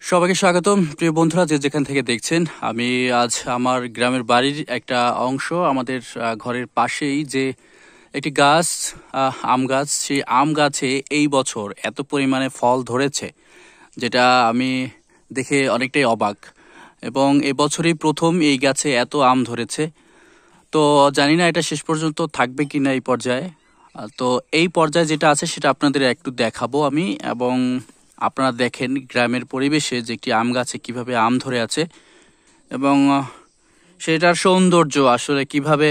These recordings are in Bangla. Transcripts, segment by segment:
সবাইকে স্বাগতম প্রিয় বন্ধুরা, যে যেখান থেকে দেখছেন। আমি আজ আমার গ্রামের বাড়ির একটা অংশ, আমাদের ঘরের পাশেই যে একটি গাছ, আম গাছ, সেই আম গাছে এই বছর এত পরিমাণে ফল ধরেছে, যেটা আমি দেখে অনেকটাই অবাক। এবং এবছরই প্রথম এই গাছে এত আম ধরেছে। তো জানি না এটা শেষ পর্যন্ত থাকবে কিনা এই পর্যায়ে। তো এই পর্যায়ে যেটা আছে সেটা আপনাদের একটু দেখাবো আমি। এবং আপনারা দেখেন গ্রামের পরিবেশে যে একটি আম গাছে কিভাবে আম ধরে আছে, এবং সেটার সৌন্দর্য আসলে কিভাবে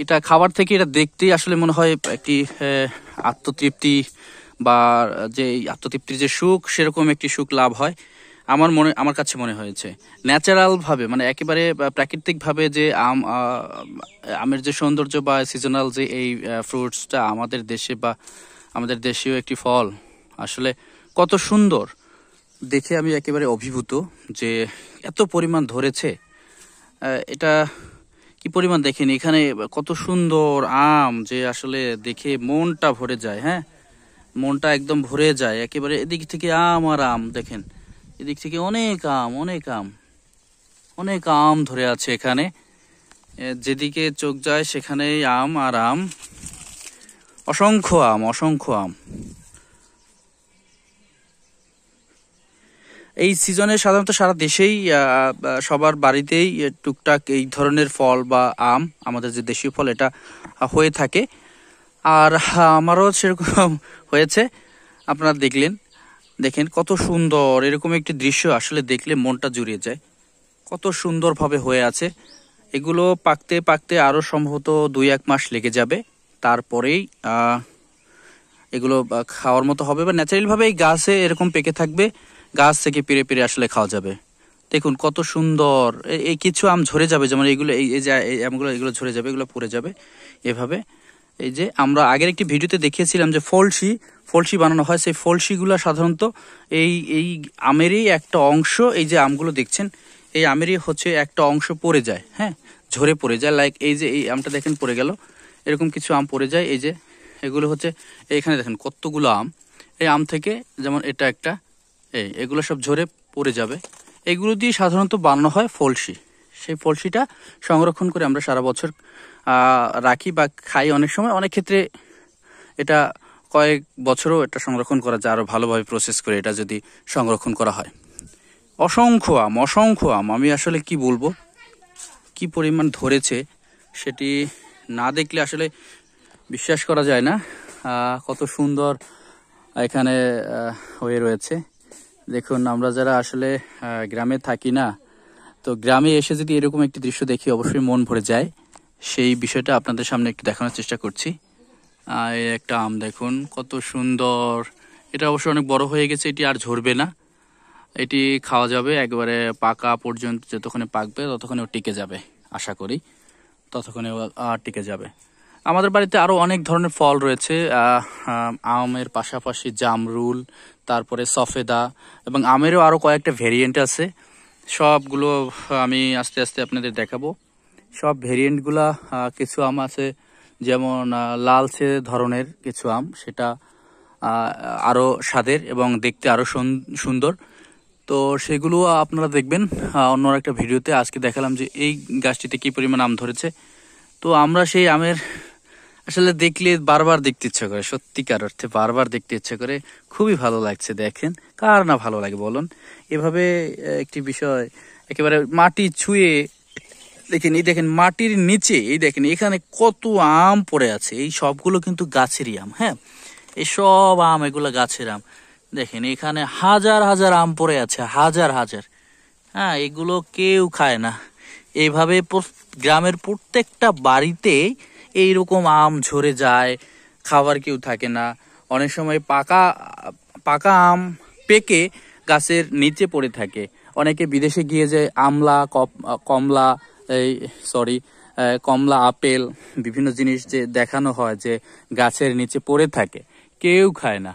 এটা খাবার থেকে এটা দেখতেই আসলে মনে হয় একটি আত্মতৃপ্তি, বা যে এই আত্মতৃপ্তির যে সুখ, সেরকম একটি সুখ লাভ হয়। আমার কাছে মনে হয়েছে ন্যাচারাল ভাবে, মানে একেবারে প্রাকৃতিক ভাবে যে আমের যে সৌন্দর্য বা সিজনাল যে এই ফ্রুটসটা আমাদের দেশে, বা আমাদের দেশীয় একটি ফল, আসলে কত সুন্দর দেখে আমি একেবারে অভিভূত যে এত পরিমাণ ধরেছে। এটা কি পরিমাণ দেখেন, এখানে কত সুন্দর আম, যে আসলে দেখে মনটা ভরে যায়। হ্যাঁ, মনটা একদম ভরে যায় একেবারে। এদিক থেকে আম আর আম দেখেন, এদিক থেকে অনেক আম, অনেক আম, অনেক আম ধরে আছে এখানে। যেদিকে চোখ যায় সেখানেই আম আর আম, অসংখ্য আম, অসংখ্য আম। এই সিজনে সাধারণত সারা দেশেই সবার বাড়িতেই টুকটাক এই ধরনের ফল বা আম, আমাদের যে দেশীয় ফল, এটা হয়ে থাকে। আর আমারও সেরকম হয়েছে। আপনারা দেখেন কত সুন্দর এরকম একটি দৃশ্য, আসলে দেখলে মনটা জুড়িয়ে যায়। কত সুন্দরভাবে হয়ে আছে। এগুলো পাকতে পাকতে আরও সম্ভবত 2-1 মাস লেগে যাবে। তারপরেই এগুলো খাওয়ার মতো হবে, বা ন্যাচারাল ভাবে এই গাছে এরকম পেকে থাকবে। গাছ থেকে পেরে পেরে আসলে খাওয়া যাবে। দেখুন কত সুন্দর। এই কিছু আম ঝরে যাবে, যেমন এইগুলো, এই যে আমগুলো, এগুলো ঝরে যাবে, এগুলো পড়ে যাবে এভাবে। এই যে আমরা আগের একটি ভিডিওতে দেখিয়েছিলাম যে ফলসি বানানো হয়, সেই ফলসিগুলো সাধারণত এই এই আমেরই একটা অংশ। এই যে আমগুলো দেখছেন, এই আমেরই হচ্ছে একটা অংশ পড়ে যায়। হ্যাঁ, ঝরে পড়ে যায়। লাইক এই যে এই আমটা দেখেন পড়ে গেল, এরকম কিছু আম পড়ে যায়। এই যে এগুলো হচ্ছে, এইখানে দেখেন কতগুলো আম, এই আম থেকে যেমন এটা একটা, এগুলো সব ঝরে পড়ে যাবে। এগুলো দিয়ে সাধারণত বানানো হয় ফলসি। সেই ফলসিটা সংরক্ষণ করে আমরা সারা বছর রাখি বা খাই। অনেক সময়, অনেক ক্ষেত্রে এটা কয়েক বছরও এটা সংরক্ষণ করা যায়, আরো ভালোভাবে প্রসেস করে এটা যদি সংরক্ষণ করা হয়। অসংখ্য আম, অসংখ্য আম। আমি আসলে কি বলবো, কি পরিমাণ ধরেছে সেটি না দেখলে আসলে বিশ্বাস করা যায় না। কত সুন্দর এখানে হয়ে রয়েছে। দেখুন, আমরা যারা আসলে গ্রামে থাকি না, তো গ্রামে এসে যদি এরকম একটি দৃশ্য দেখি, অবশ্যই মন ভরে যায়। সেই বিষয়টা আপনাদের সামনে একটু দেখানোর চেষ্টা করছি। এই একটা আম দেখুন কত সুন্দর। এটা অবশ্য অনেক বড় হয়ে গেছে, এটি আর ঝরবে না। এটি খাওয়া যাবে একবারে পাকা পর্যন্ত। যতক্ষণে পাকবে ততক্ষণে টিকে যাবে, আশা করি ততক্ষণে টিকে যাবে। আমাদের বাড়িতে আরো অনেক ধরনের ফল রয়েছে। আমের পাশাপাশি জামরুল, তারপরে সফেদা, এবং আমেরও আরো কয়েকটা ভেরিয়েন্ট আছে। সবগুলো আমি আস্তে আস্তে আপনাদের দেখাবো। সব ভেরিয়েন্টগুলা, কিছু আম আছে যেমন লালচে ধরনের কিছু আম, সেটা আরো স্বাদের এবং দেখতে আরো সুন্দর। তো সেগুলো আপনারা দেখবেন অন্য একটা ভিডিওতে। আজকে দেখালাম যে এই গাছটিতে কি পরিমাণ আম ধরেছে। তো আমরা সেই আমের আসলে দেখলে বারবার দেখতে ইচ্ছা করে, সত্যিকার অর্থে বারবার দেখতে ইচ্ছা করে। খুবই ভালো লাগছে। দেখেন, কার না ভালো লাগে বলুন। এভাবে একটি বিষয় একেবারে মাটি ছুঁয়ে দেখেন, এই দেখেন মাটির নিচে, এই দেখেন এখানে কত আম পড়ে আছে। এই সবগুলো কিন্তু গাছেরই আম। হ্যাঁ, এই সব আম, এগুলো গাছের আম। দেখেন এখানে হাজার হাজার আম পড়ে আছে, হাজার হাজার। হ্যাঁ, এগুলো কেউ খায় না। এইভাবে গ্রামের প্রত্যেকটা বাড়িতে এইরকম আম ঝরে যায়, খাবার কেউ থাকে না। অনেক সময় পাকা পাকা আম পেকে গাছের নিচে পড়ে থাকে। অনেকে বিদেশে গিয়ে যে কমলা, এই সরি কমলা, আপেল, বিভিন্ন জিনিস যে দেখানো হয় যে গাছের নিচে পড়ে থাকে, কেউ খায় না।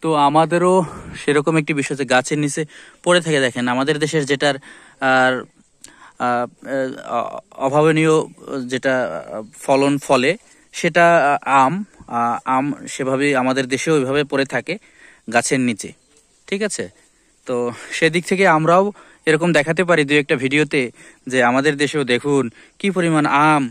তো আমাদেরও সেরকম একটি বিষয় যে গাছের নিচে পড়ে থাকে। দেখেন আমাদের দেশের যেটার আর অভাবনীয় যেটা ফলন ফলে, সেটা আম। আম সেভাবেই আমাদের দেশেও ওইভাবে পড়ে থাকে গাছের নিচে। ঠিক আছে, তো সেদিক থেকে আমরাও এরকম দেখাতে পারি দু একটা ভিডিওতে যে আমাদের দেশেও দেখুন কি পরিমাণ আম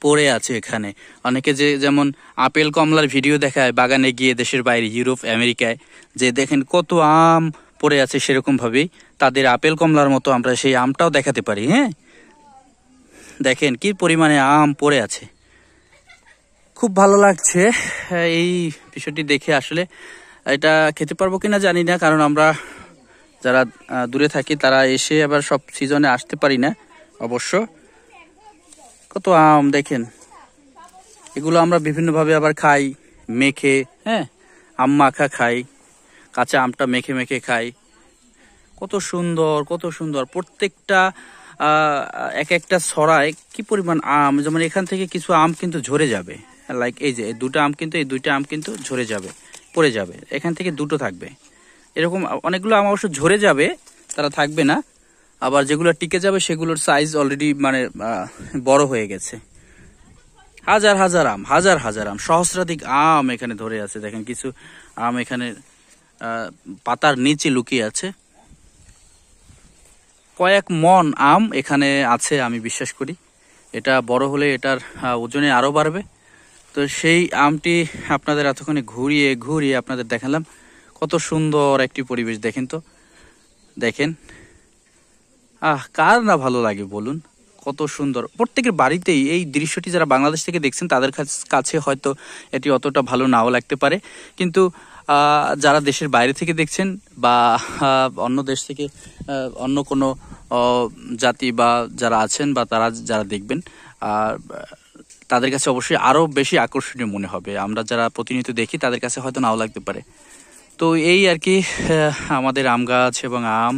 পড়ে আছে এখানে। অনেকে যেমন আপেল কমলার ভিডিও দেখায় বাগানে গিয়ে দেশের বাইরে ইউরোপ আমেরিকায়, যে দেখেন কত আম পড়ে আছে, সেরকম ভাবেই তাদের আপেল কমলার মতো আমরা সেই আমটাও দেখাতে পারি। হ্যাঁ, দেখেন কি পরিমাণে আম পড়ে আছে। খুব ভালো লাগছে এই বিষয়টি দেখে। আসলে এটা খেতে পারবো কিনা জানি না, কারণ আমরা যারা দূরে থাকি তারা এসে আবার সব সিজনে আসতে পারি না অবশ্য। কত আম দেখেন, এগুলো আমরা বিভিন্নভাবে আবার খাই মেখে। হ্যাঁ, আম মাখা খাই, কাঁচা আমটা মেখে মেখে খাই। কত সুন্দর, কত সুন্দর প্রত্যেকটা এক একটা ছড়ায় কি পরিমাণ আম। যেমন এখান থেকে কিছু আম কিন্তু ঝরে যাবে, লাইক এই যে দুটো আম কিন্তু, এই দুইটা আম কিন্তু ঝরে যাবে, পড়ে যাবে। এখান থেকে দুটো থাকবে, এরকম অনেকগুলো আম অবশ্য ঝরে যাবে, তারা থাকবে না। আবার যেগুলো টিকে যাবে সেগুলোর সাইজ অলরেডি মানে বড় হয়ে গেছে। হাজার হাজার আম, হাজার হাজার আম, সহস্রাধিক আম এখানে ধরে আছে। দেখেন কিছু আম এখানে পাতার নিচে লুকিয়ে আছে। কয়েক মন আম এখানে আছে আমি বিশ্বাস করি। এটা বড় হলে এটার ওজনে আরো বাড়বে। তো সেই আমটি আপনাদের এতক্ষণে ঘুরিয়ে ঘুরিয়ে আপনাদের দেখালাম। কত সুন্দর একটি পরিবেশ দেখেন তো, দেখেন কার না ভালো লাগে বলুন। কত সুন্দর, প্রত্যেকের বাড়িতেই এই দৃশ্যটি যারা বাংলাদেশ থেকে দেখছেন তাদের কাছে হয়তো এটি অতটা ভালো নাও লাগতে পারে, কিন্তু যারা দেশের বাইরে থেকে দেখছেন বা অন্য দেশ থেকে অন্য কোনো জাতি বা যারা আছেন বা তারা যারা দেখবেন, তাদের কাছে অবশ্যই আরো বেশি আকর্ষণীয় মনে হবে। আমরা যারা প্রতিনিয়ত দেখি তাদের কাছে হয়তো নাও লাগতে পারে। তো এই আর কি, আমাদের আম গাছ এবং আম,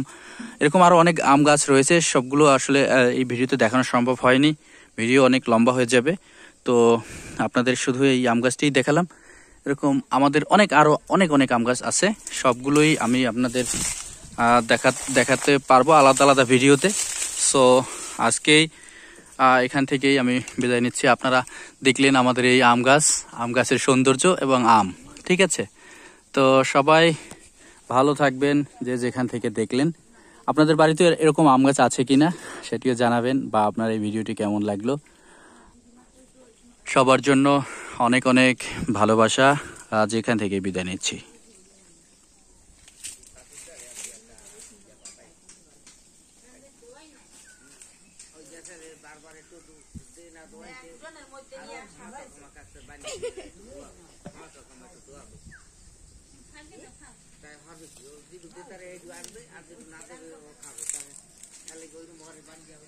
এরকম আরো অনেক আম গাছ রয়েছে। সবগুলো আসলে এই ভিডিওতে দেখানো সম্ভব হয়নি, ভিডিও অনেক লম্বা হয়ে যাবে। তো আপনাদের শুধু এই আম গাছটিই দেখালাম। এরকম আমাদের আরো অনেক অনেক আম গাছ আছে, সবগুলোই আমি আপনাদের দেখাতে পারবো আলাদা আলাদা ভিডিওতে। সো আজকেই এখান থেকেই আমি বিদায় নিচ্ছি। আপনারা দেখলেন আমাদের এই আম গাছের সৌন্দর্য এবং আম। ঠিক আছে, তো সবাই ভালো থাকবেন যে যেখান থেকে দেখলেন। আপনাদের বাড়িতে এরকম আম গাছ আছে কিনা সেটিও জানাবেন, বা আপনার এই ভিডিওটি কেমন লাগলো। সবার জন্য অনেক অনেক ভালোবাসা। আজ এখান থেকে বিদায় নিচ্ছি। তাই হবে কি, ও যদি তারা এই আনবে আর যদি না দেবে ও খাবে, তাহলে ওই মরে বান যাবে।